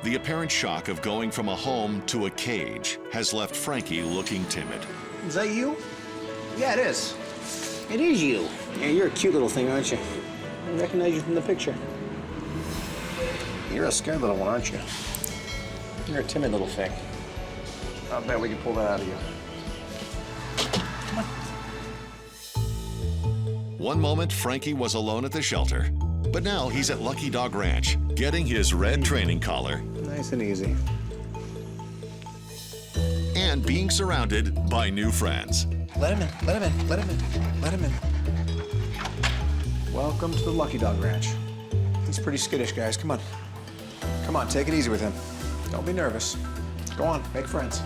The apparent shock of going from a home to a cage has left Frankie looking timid. Is that you? Yeah, it is. It is you. Yeah, you're a cute little thing, aren't you? I recognize you from the picture. You're a scared little one, aren't you? You're a timid little thing. I'll bet we can pull that out of you. Come on. One moment, Frankie was alone at the shelter, but now he's at Lucky Dog Ranch, getting his red training collar. Nice and easy. And being surrounded by new friends. Let him in, let him in, let him in, let him in. Welcome to the Lucky Dog Ranch. He's pretty skittish, guys. Come on. Come on, take it easy with him. Don't be nervous. Go on, make friends.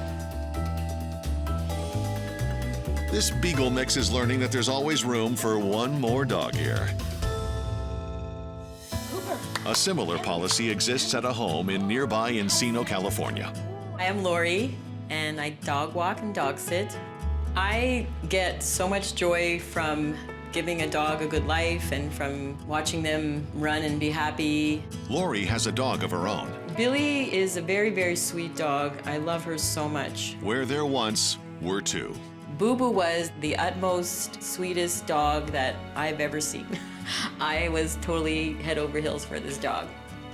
This Beagle mix is learning that there's always room for one more dog here. A similar policy exists at a home in nearby Encino, California. I am Lori, and I dog walk and dog sit. I get so much joy from giving a dog a good life and from watching them run and be happy. Lori has a dog of her own. Billy is a very, very sweet dog. I love her so much. Where there once were two. Boo Boo was the utmost sweetest dog that I've ever seen. I was totally head over heels for this dog.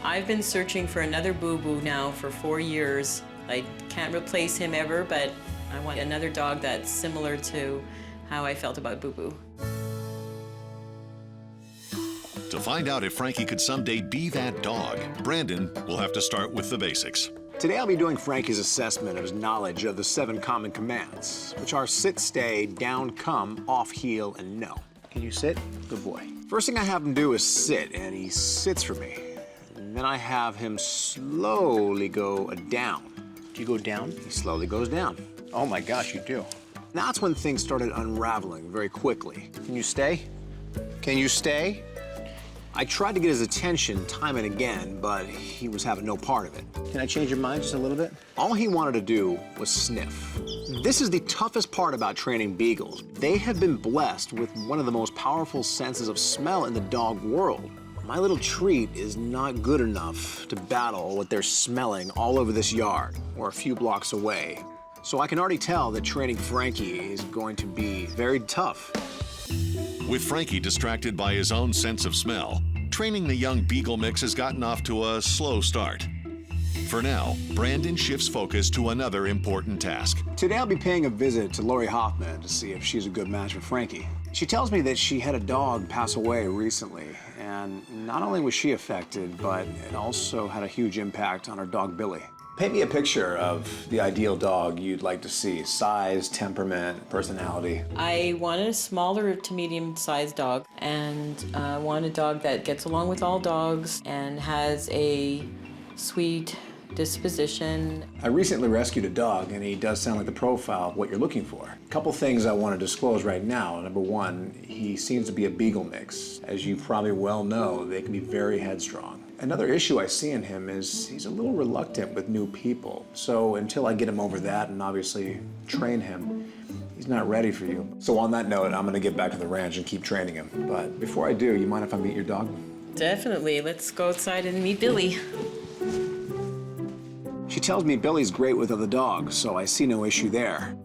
I've been searching for another Boo Boo now for 4 years. I can't replace him ever, but I want another dog that's similar to how I felt about Boo Boo. To find out if Frankie could someday be that dog, Brandon will have to start with the basics. Today I'll be doing Frankie's assessment of his knowledge of the 7 common commands, which are sit, stay, down, come, off, heel, and no. Can you sit? Good boy. First thing I have him do is sit, and he sits for me. And then I have him slowly go down. Do you go down? He slowly goes down. Oh my gosh, you do. That's when things started unraveling very quickly. Can you stay? Can you stay? I tried to get his attention time and again, but he was having no part of it. Can I change your mind just a little bit? All he wanted to do was sniff. This is the toughest part about training Beagles. They have been blessed with one of the most powerful senses of smell in the dog world. My little treat is not good enough to battle what they're smelling all over this yard or a few blocks away. So I can already tell that training Frankie is going to be very tough. With Frankie distracted by his own sense of smell, training the young Beagle mix has gotten off to a slow start. For now, Brandon shifts focus to another important task. Today I'll be paying a visit to Lori Hoffman to see if she's a good match for Frankie. She tells me that she had a dog pass away recently, and not only was she affected, but it also had a huge impact on her dog Billy. Paint me a picture of the ideal dog you'd like to see. Size, temperament, personality. I want a smaller to medium-sized dog, and I want a dog that gets along with all dogs and has a sweet disposition. I recently rescued a dog, and he does sound like the profile of what you're looking for. A couple things I want to disclose right now. Number one, he seems to be a Beagle mix. As you probably well know, they can be very headstrong. Another issue I see in him is he's a little reluctant with new people. So until I get him over that and obviously train him, he's not ready for you. So on that note, I'm gonna get back to the ranch and keep training him. But before I do, you mind if I meet your dog? Definitely. Let's go outside and meet Billy. She tells me Billy's great with other dogs, so I see no issue there.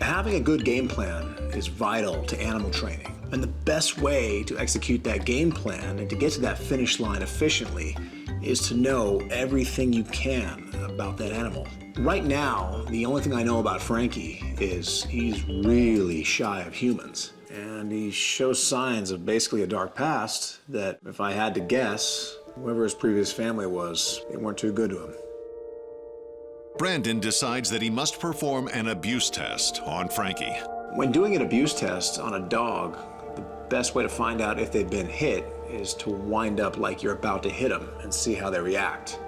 Having a good game plan is vital to animal training. And the best way to execute that game plan and to get to that finish line efficiently is to know everything you can about that animal. Right now, the only thing I know about Frankie is he's really shy of humans. And he shows signs of basically a dark past that, if I had to guess, whoever his previous family was, they weren't too good to him. Brandon decides that he must perform an abuse test on Frankie. When doing an abuse test on a dog, the best way to find out if they've been hit is to wind up like you're about to hit them and see how they react.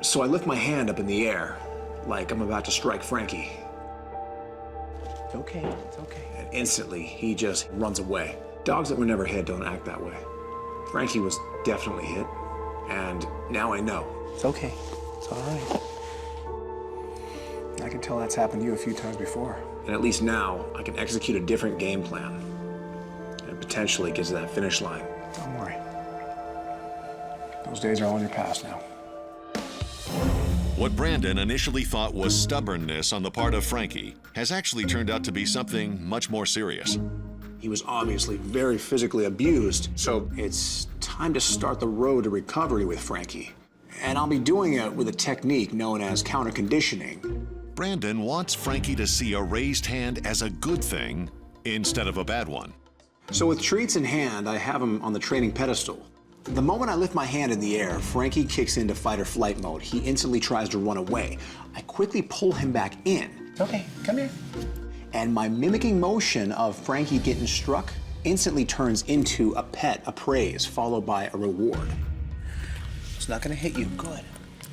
So I lift my hand up in the air, like I'm about to strike Frankie. It's okay, it's okay. And instantly, he just runs away. Dogs that were never hit don't act that way. Frankie was definitely hit, and now I know. It's okay, it's all right. I can tell that's happened to you a few times before. And at least now, I can execute a different game plan and potentially get to that finish line. Don't worry. Those days are all in your past now. What Brandon initially thought was stubbornness on the part of Frankie has actually turned out to be something much more serious. He was obviously very physically abused, so it's time to start the road to recovery with Frankie. And I'll be doing it with a technique known as counter-conditioning. Brandon wants Frankie to see a raised hand as a good thing instead of a bad one. So with treats in hand, I have him on the training pedestal. The moment I lift my hand in the air, Frankie kicks into fight or flight mode. He instantly tries to run away. I quickly pull him back in. Okay, come here. And my mimicking motion of Frankie getting struck instantly turns into a pet, a praise, followed by a reward. It's not gonna hit you. Good,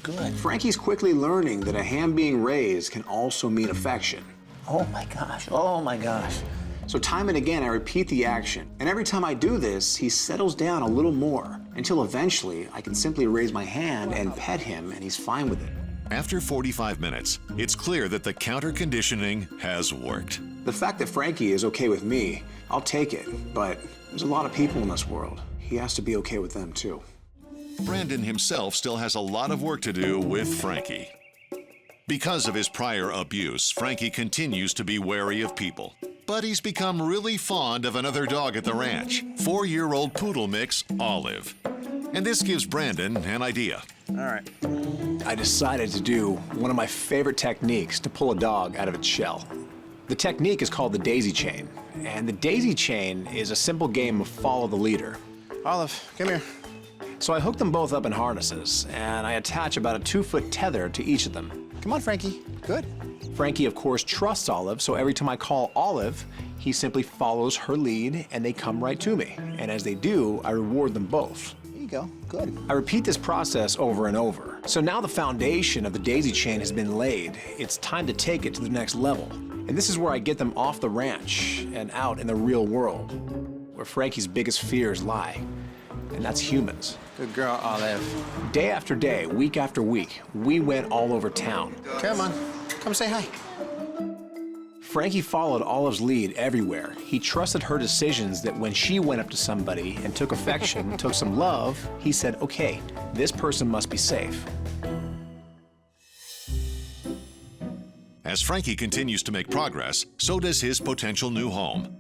good. Frankie's quickly learning that a hand being raised can also mean affection. Oh my gosh, oh my gosh. So time and again, I repeat the action. And every time I do this, he settles down a little more until eventually I can simply raise my hand and pet him and he's fine with it. After 45 minutes, it's clear that the counter-conditioning has worked. The fact that Frankie is okay with me, I'll take it, but there's a lot of people in this world. He has to be okay with them too. Brandon himself still has a lot of work to do with Frankie. Because of his prior abuse, Frankie continues to be wary of people. But he's become really fond of another dog at the ranch, 4-year-old poodle mix, Olive. And this gives Brandon an idea. All right. I decided to do one of my favorite techniques to pull a dog out of its shell. The technique is called the daisy chain. And the daisy chain is a simple game of follow the leader. Olive, come here. So I hook them both up in harnesses, and I attach about a 2-foot tether to each of them. Come on, Frankie. Good. Frankie, of course, trusts Olive, so every time I call Olive, he simply follows her lead, and they come right to me. And as they do, I reward them both. There you go. Good. I repeat this process over and over. So now the foundation of the daisy chain has been laid. It's time to take it to the next level. And this is where I get them off the ranch and out in the real world, where Frankie's biggest fears lie. And that's humans. Good girl, Olive. Day after day, week after week, we went all over town. Come on, come say hi. Frankie followed Olive's lead everywhere. He trusted her decisions that when she went up to somebody and took affection, took some love, he said, okay, this person must be safe. As Frankie continues to make progress, so does his potential new home.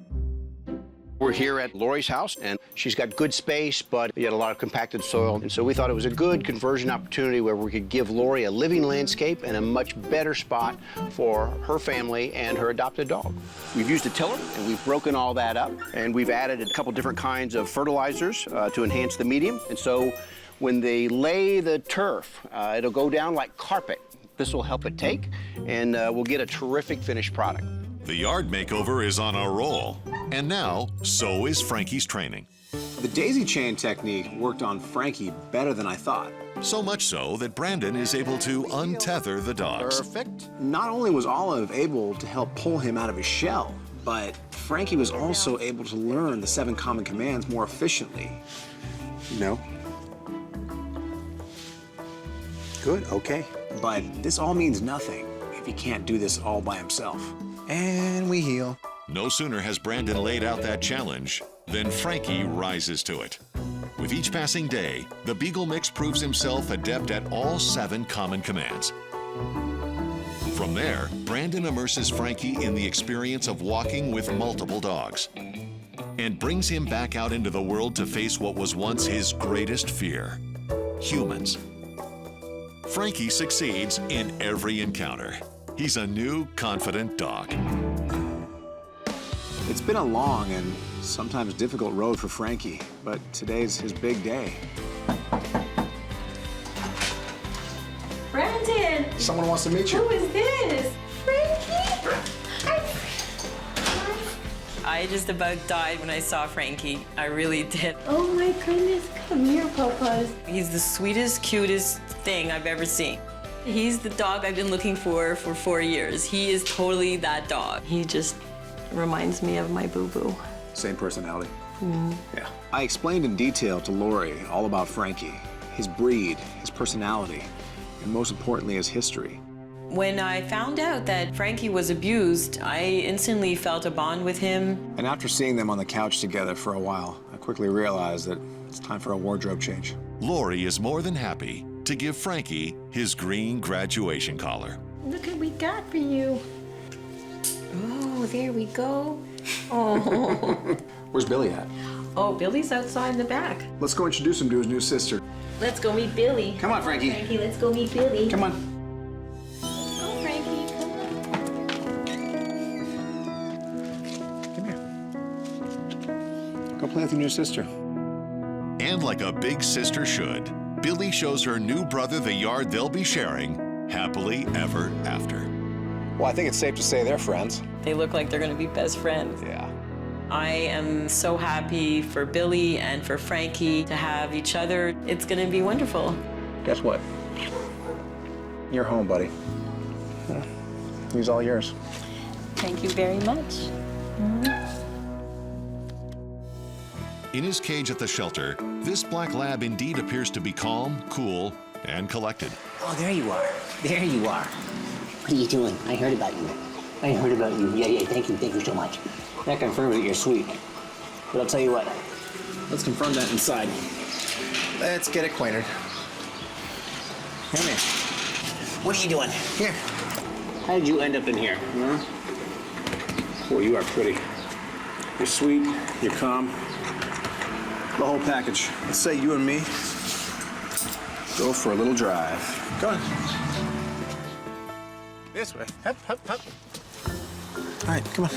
We're here at Lori's house, and she's got good space, but yet a lot of compacted soil. And so we thought it was a good conversion opportunity where we could give Lori a living landscape and a much better spot for her family and her adopted dog. We've used a tiller, and we've broken all that up, and we've added a couple different kinds of fertilizers to enhance the medium. And so when they lay the turf, it'll go down like carpet. This will help it take, and we'll get a terrific finished product. The yard makeover is on a roll, and now so is Frankie's training. The daisy chain technique worked on Frankie better than I thought. So much so that Brandon is able to untether the dogs. Perfect. Not only was Olive able to help pull him out of his shell, but Frankie was also able to learn the 7 common commands more efficiently. No. Good, okay. But this all means nothing if he can't do this all by himself. And we heal. No sooner has Brandon laid out that challenge than Frankie rises to it. With each passing day, the Beagle mix proves himself adept at all 7 common commands. From there, Brandon immerses Frankie in the experience of walking with multiple dogs and brings him back out into the world to face what was once his greatest fear: humans. Frankie succeeds in every encounter. He's a new, confident dog. It's been a long and sometimes difficult road for Frankie, but today's his big day. Brandon! Someone wants to meet you. Who is this? Frankie! I just about died when I saw Frankie. I really did. Oh my goodness, come here, Papas. He's the sweetest, cutest thing I've ever seen. He's the dog I've been looking for 4 years. He is totally that dog. He just reminds me of my boo-boo. Same personality. Yeah. I explained in detail to Lori all about Frankie, his breed, his personality, and most importantly, his history. When I found out that Frankie was abused, I instantly felt a bond with him. And after seeing them on the couch together for a while, I quickly realized that it's time for a wardrobe change. Lori is more than happy to give Frankie his green graduation collar. Look what we got for you. Oh, there we go. Oh. Where's Billy at? Oh, Billy's outside in the back. Let's go introduce him to his new sister. Let's go meet Billy. Come on, Frankie. Frankie, let's go meet Billy. Come on. Oh, Frankie, come on. Come here. Go play with your new sister. And like a big sister should, Billy shows her new brother the yard they'll be sharing happily ever after. Well, I think it's safe to say they're friends. They look like they're gonna be best friends. Yeah. I am so happy for Billy and for Frankie to have each other. It's gonna be wonderful. Guess what? You're home, buddy. Yeah. He's all yours. Thank you very much. In his cage at the shelter, this black lab indeed appears to be calm, cool, and collected. Oh, there you are. There you are. What are you doing? I heard about you. I heard about you. Yeah, thank you so much. That confirms that you're sweet. But I'll tell you what. Let's confirm that inside. Let's get acquainted. Come here. What are you doing? Here. How did you end up in here? Boy, you are pretty. You're sweet, you're calm. The whole package. Let's say you and me go for a little drive. Go on. This way. Hup, hup, hup. All right, come on.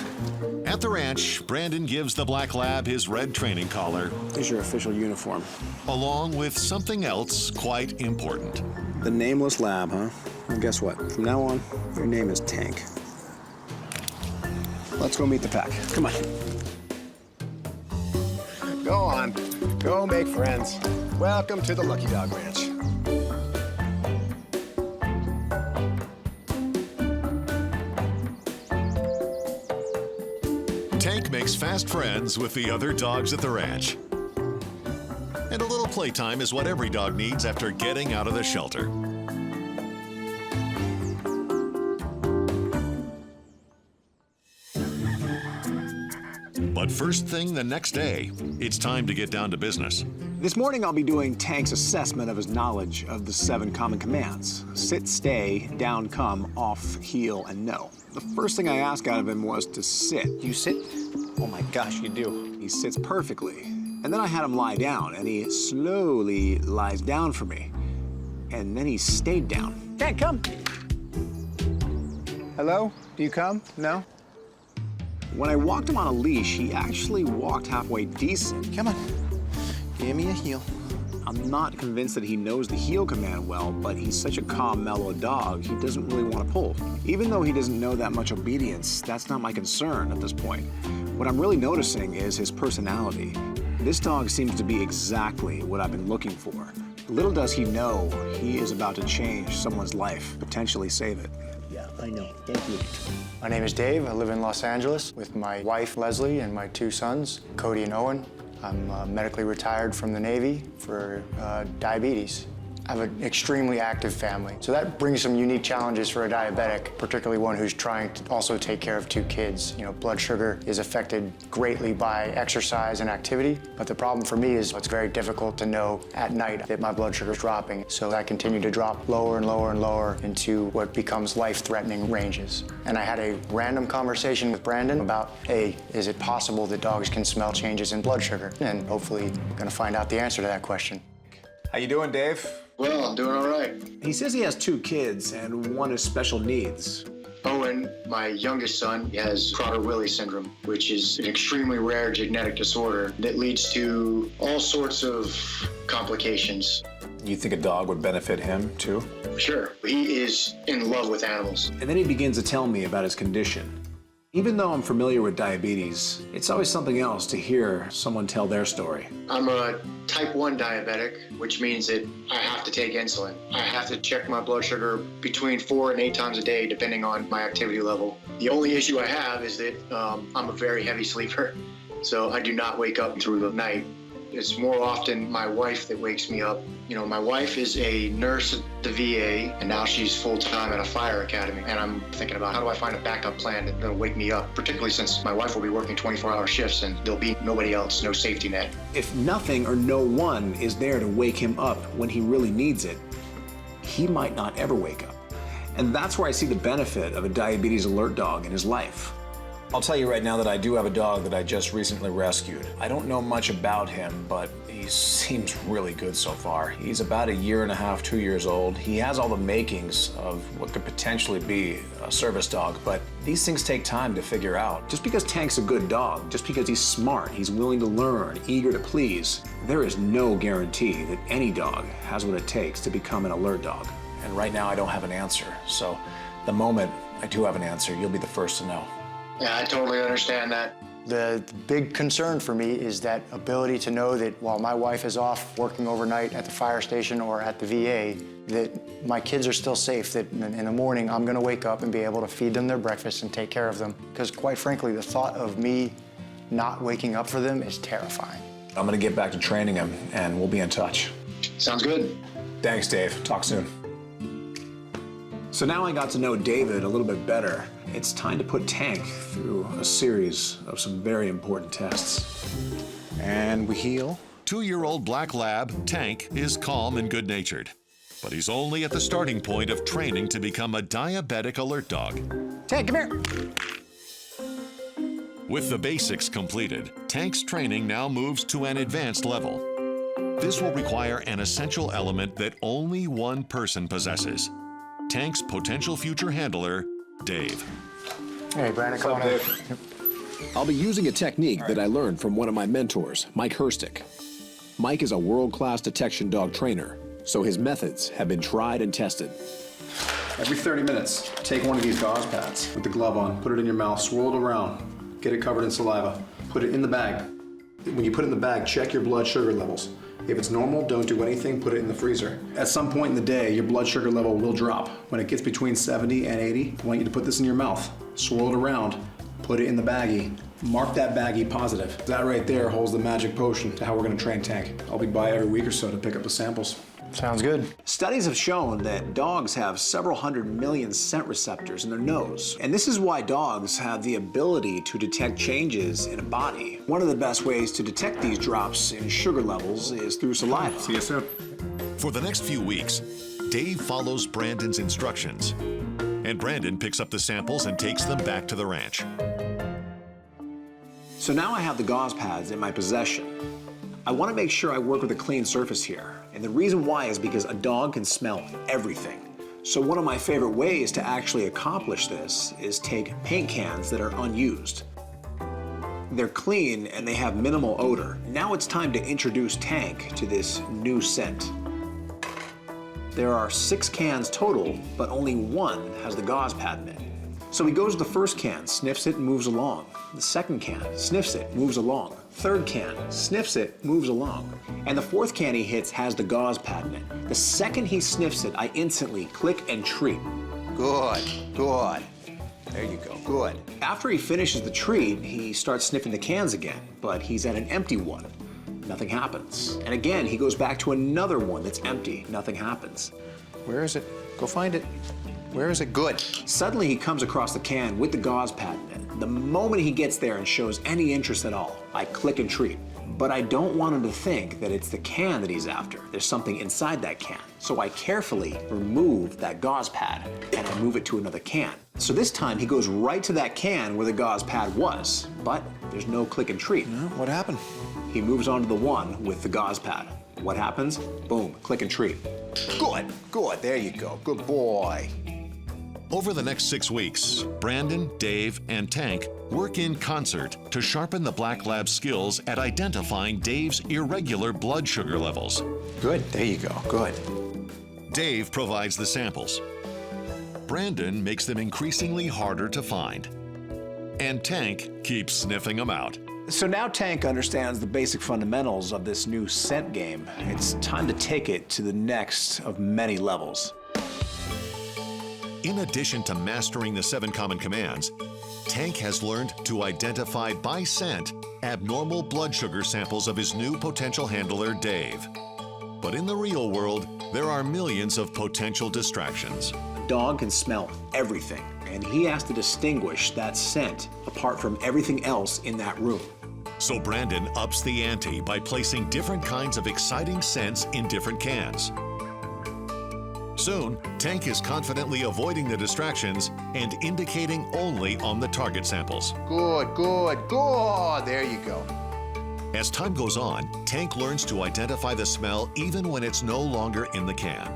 At the ranch, Brandon gives the black lab his red training collar, Here's your official uniform. along with something else quite important. The nameless lab, huh? Well, guess what? From now on, your name is Tank. Let's go meet the pack. Come on. Go on. Go make friends. Welcome to the Lucky Dog Ranch. Tank makes fast friends with the other dogs at the ranch. And a little playtime is what every dog needs after getting out of the shelter. But first thing the next day, it's time to get down to business. This morning, I'll be doing Tank's assessment of his knowledge of the 7 common commands. Sit, stay, down, come, off, heel, and no. The first thing I asked out of him was to sit. You sit? Oh my gosh, you do. He sits perfectly. And then I had him lie down, and he slowly lies down for me. And then he stayed down. Can't come. Hello? Do you come? No? When I walked him on a leash, he actually walked halfway decent. Come on. Give me a heel. I'm not convinced that he knows the heel command well, but he's such a calm, mellow dog, he doesn't really want to pull. Even though he doesn't know that much obedience, that's not my concern at this point. What I'm really noticing is his personality. This dog seems to be exactly what I've been looking for. Little does he know, he is about to change someone's life, potentially save it. Yeah, I know. Thank you. My name is Dave. I live in Los Angeles with my wife, Leslie, and my 2 sons, Cody and Owen. I'm medically retired from the Navy for diabetes. I have an extremely active family, so that brings some unique challenges for a diabetic, particularly one who's trying to also take care of 2 kids. You know, blood sugar is affected greatly by exercise and activity, but the problem for me is it's very difficult to know at night that my blood sugar is dropping, so I continue to drop lower and lower and lower into what becomes life-threatening ranges. And I had a random conversation with Brandon about, hey, is it possible that dogs can smell changes in blood sugar? And hopefully we're gonna find out the answer to that question. How you doing, Dave? Well, I'm doing all right. He says he has 2 kids and one has special needs. Owen, my youngest son, has Prader-Willi syndrome, which is an extremely rare genetic disorder that leads to all sorts of complications. You think a dog would benefit him, too? Sure, he is in love with animals. And then he begins to tell me about his condition. Even though I'm familiar with diabetes, it's always something else to hear someone tell their story. I'm a type 1 diabetic, which means that I have to take insulin. I have to check my blood sugar between 4 and 8 times a day, depending on my activity level. The only issue I have is that I'm a very heavy sleeper, so I do not wake up through the night. It's more often my wife that wakes me up. You know, my wife is a nurse at the VA, and now she's full-time at a fire academy. And I'm thinking about how do I find a backup plan that's gonna wake me up, particularly since my wife will be working 24-hour shifts and there'll be nobody else, no safety net. If nothing or no one is there to wake him up when he really needs it, he might not ever wake up. And that's where I see the benefit of a diabetes alert dog in his life. I'll tell you right now that I do have a dog that I just recently rescued. I don't know much about him, but he seems really good so far. He's about 1.5 years, 2 years old. He has all the makings of what could potentially be a service dog, but these things take time to figure out. Just because Tank's a good dog, just because he's smart, he's willing to learn, eager to please, there is no guarantee that any dog has what it takes to become an alert dog. And right now I don't have an answer, so the moment I do have an answer, you'll be the first to know. Yeah, I totally understand that. The big concern for me is that ability to know that while my wife is off working overnight at the fire station or at the VA, that my kids are still safe, that in the morning I'm gonna wake up and be able to feed them their breakfast and take care of them. Because quite frankly, the thought of me not waking up for them is terrifying. I'm gonna get back to training him and we'll be in touch. Sounds good. Thanks, Dave. Talk soon. So now I got to know David a little bit better. It's time to put Tank through a series of some very important tests. And we heal. 2-year-old black lab, Tank, is calm and good-natured. But he's only at the starting point of training to become a diabetic alert dog. Tank, come here. With the basics completed, Tank's training now moves to an advanced level. This will require an essential element that only one person possesses. Tank's potential future handler, Dave. Hey, Brandon, come on in. I'll be using a technique that I learned from one of my mentors, Mike Herstick. Mike is a world-class detection dog trainer, so his methods have been tried and tested. Every 30 minutes, take one of these gauze pads with the glove on, put it in your mouth, swirl it around, get it covered in saliva, put it in the bag. When you put it in the bag, check your blood sugar levels. If it's normal, don't do anything, put it in the freezer. At some point in the day, your blood sugar level will drop. When it gets between 70 and 80, I want you to put this in your mouth, swirl it around, put it in the baggie, mark that baggie positive. That right there holds the magic potion to how we're gonna train Tank. I'll be by every week or so to pick up the samples. Sounds good. Studies have shown that dogs have several 100 million scent receptors in their nose. And this is why dogs have the ability to detect changes in a body. One of the best ways to detect these drops in sugar levels is through saliva. See you soon. For the next few weeks, Dave follows Brandon's instructions. And Brandon picks up the samples and takes them back to the ranch. So now I have the gauze pads in my possession. I want to make sure I work with a clean surface here. And the reason why is because a dog can smell everything. So one of my favorite ways to actually accomplish this is take paint cans that are unused. They're clean and they have minimal odor. Now it's time to introduce Tank to this new scent. There are 6 cans total, but only 1 has the gauze pad in it. So he goes to the first can, sniffs it, and moves along. The second can, sniffs it, moves along. Third can, sniffs it, moves along. And the fourth can he hits has the gauze pad in it. The second he sniffs it, I instantly click and treat. Good, good. There you go, good. After he finishes the treat, he starts sniffing the cans again, but he's at an empty one. Nothing happens. And again, he goes back to another one that's empty. Nothing happens. Where is it? Go find it. Where is it? Good. Suddenly he comes across the can with the gauze pad in it. The moment he gets there and shows any interest at all, I click and treat. But I don't want him to think that it's the can that he's after. There's something inside that can. So I carefully remove that gauze pad and I move it to another can. So this time he goes right to that can where the gauze pad was, but there's no click and treat. No, what happened? He moves on to the one with the gauze pad. What happens? Boom, click and treat. Good, good, there you go. Good boy. Over the next 6 weeks, Brandon, Dave, and Tank work in concert to sharpen the Black Lab's skills at identifying Dave's irregular blood sugar levels. Good, there you go, good. Dave provides the samples. Brandon makes them increasingly harder to find. And Tank keeps sniffing them out. So now Tank understands the basic fundamentals of this new scent game. It's time to take it to the next of many levels. In addition to mastering the 7 common commands, Tank has learned to identify by scent abnormal blood sugar samples of his new potential handler, Dave. But in the real world, there are millions of potential distractions. A dog can smell everything, and he has to distinguish that scent apart from everything else in that room. So Brandon ups the ante by placing different kinds of exciting scents in different cans. Soon, Tank is confidently avoiding the distractions and indicating only on the target samples. Good, good, good. There you go. As time goes on, Tank learns to identify the smell even when it's no longer in the can.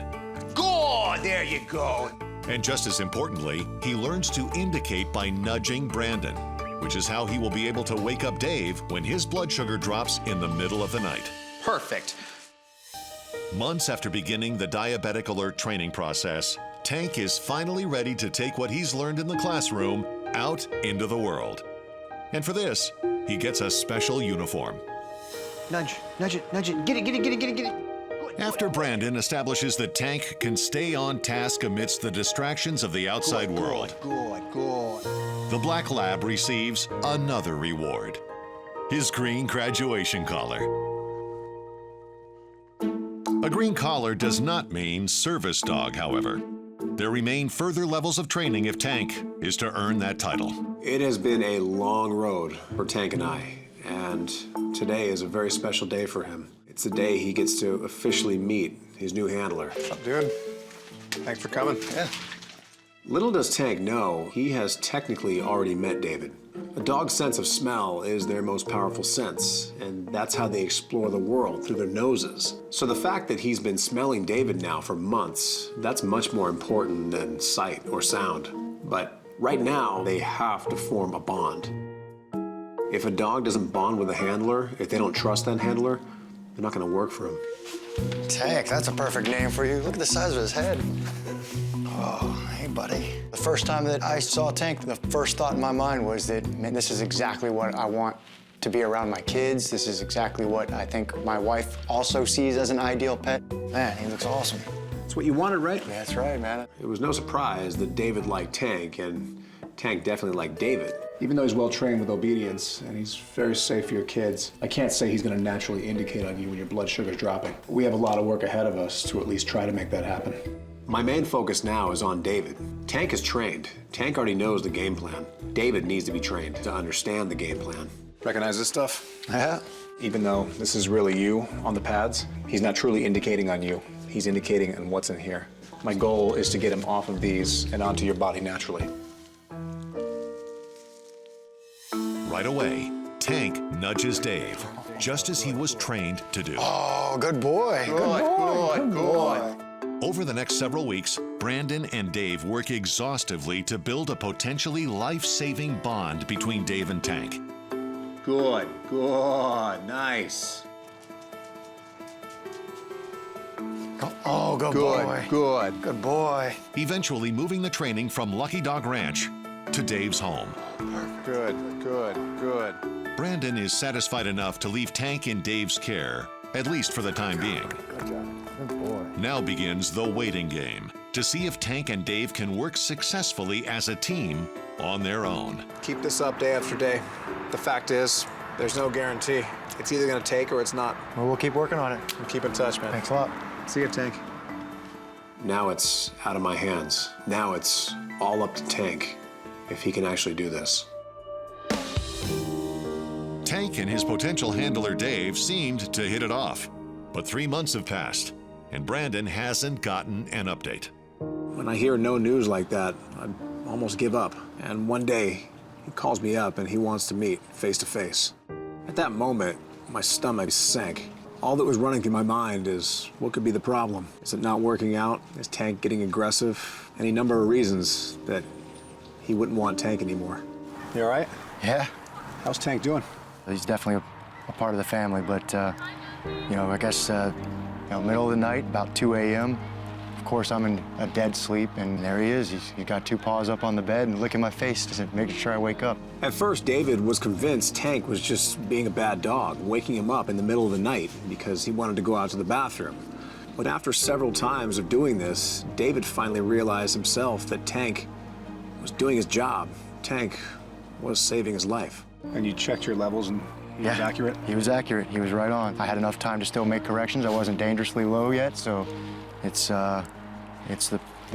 Good, there you go. And just as importantly, he learns to indicate by nudging Brandon, which is how he will be able to wake up Dave when his blood sugar drops in the middle of the night. Perfect. Months after beginning the diabetic alert training process, Tank is finally ready to take what he's learned in the classroom out into the world. And for this, he gets a special uniform. Nudge, nudge it, nudge it. Get it, get it, get it, get it, get it. After Brandon establishes that Tank can stay on task amidst the distractions of the outside world, Good, good. the Black Lab receives another reward: his green graduation collar. A green collar does not mean service dog, however. There remain further levels of training if Tank is to earn that title. It has been a long road for Tank and I, and today is a very special day for him. It's the day he gets to officially meet his new handler. What's up, dude? Thanks for coming. Yeah. Little does Tank know, he has technically already met David. A dog's sense of smell is their most powerful sense, and that's how they explore the world, through their noses. So the fact that he's been smelling David now for months, that's much more important than sight or sound. But right now, they have to form a bond. If a dog doesn't bond with a handler, if they don't trust that handler, they're not gonna work for him. Tank, that's a perfect name for you. Look at the size of his head. Oh, hey, buddy. The first time that I saw Tank, the first thought in my mind was that, man, this is exactly what I want to be around my kids. This is exactly what I think my wife also sees as an ideal pet. Man, he looks awesome. It's what you wanted, right? Yeah, that's right, man. It was no surprise that David liked Tank, and Tank definitely liked David. Even though he's well trained with obedience and he's very safe for your kids, I can't say he's going to naturally indicate on you when your blood sugar's dropping. We have a lot of work ahead of us to at least try to make that happen. My main focus now is on David. Tank is trained. Tank already knows the game plan. David needs to be trained to understand the game plan. Recognize this stuff? Yeah. Even though this is really you on the pads, he's not truly indicating on you. He's indicating on what's in here. My goal is to get him off of these and onto your body naturally. Right away, Tank nudges Dave, just as he was trained to do. Oh, good boy. Good boy. Over the next several weeks, Brandon and Dave work exhaustively to build a potentially life-saving bond between Dave and Tank. Good, good, nice. Oh, good boy. Good. Good boy. Eventually moving the training from Lucky Dog Ranch to Dave's home. Good, good, good. Brandon is satisfied enough to leave Tank in Dave's care, at least for the time being. Good job. Good boy. Now begins the waiting game to see if Tank and Dave can work successfully as a team on their own. Keep this up day after day. The fact is, there's no guarantee. It's either going to take or it's not. Well, we'll keep working on it. And keep in touch, man. Thanks a lot. See you, Tank. Now it's out of my hands. Now it's all up to Tank, if he can actually do this. Tank and his potential handler Dave seemed to hit it off, but 3 months have passed, and Brandon hasn't gotten an update. When I hear no news like that, I almost give up. And one day, he calls me up and he wants to meet face to face. At that moment, my stomach sank. All that was running through my mind is, what could be the problem? Is it not working out? Is Tank getting aggressive? Any number of reasons that he wouldn't want Tank anymore. You all right? Yeah. How's Tank doing? He's definitely a part of the family, but, you know, I guess, middle of the night, about 2 a.m., of course, I'm in a dead sleep, and there he is. He's got 2 paws up on the bed and licking my face, just making sure I wake up. At first, David was convinced Tank was just being a bad dog, waking him up in the middle of the night because he wanted to go out to the bathroom. But after several times of doing this, David finally realized himself that Tank was doing his job. Tank was saving his life. And you checked your levels and he was accurate? He was accurate. He was right on. I had enough time to still make corrections. I wasn't dangerously low yet, so it's the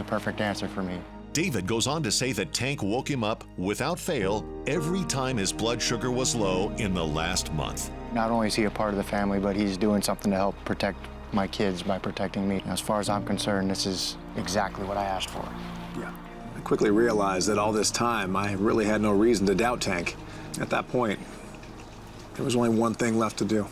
perfect answer for me. David goes on to say that Tank woke him up without fail every time his blood sugar was low in the last month. Not only is he a part of the family, but he's doing something to help protect my kids by protecting me. As far as I'm concerned, this is exactly what I asked for. Yeah. I quickly realized that all this time, I really had no reason to doubt Tank. At that point, there was only one thing left to do.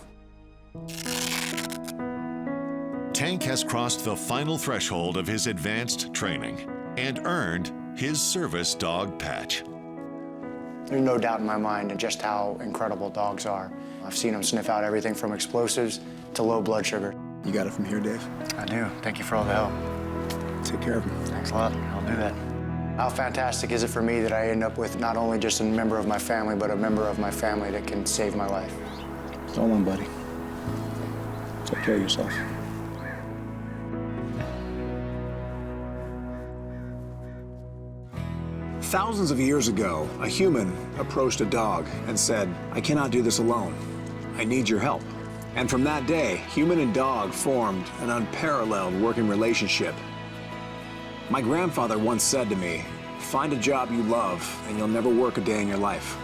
Tank has crossed the final threshold of his advanced training and earned his service dog patch. There's no doubt in my mind just how incredible dogs are. I've seen them sniff out everything from explosives to low blood sugar. You got it from here, Dave? I do. Thank you for all the help. Take care of him. Thanks a lot. I'll do that. How fantastic is it for me that I end up with not only just a member of my family, but a member of my family that can save my life? So long, buddy. Take care of yourself. Thousands of years ago, a human approached a dog and said, "I cannot do this alone. I need your help." And from that day, human and dog formed an unparalleled working relationship. My grandfather once said to me, "Find a job you love and you'll never work a day in your life."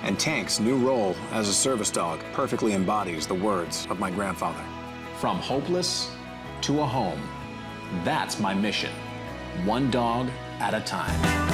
And Tank's new role as a service dog perfectly embodies the words of my grandfather. From hopeless to a home. That's my mission. One dog at a time.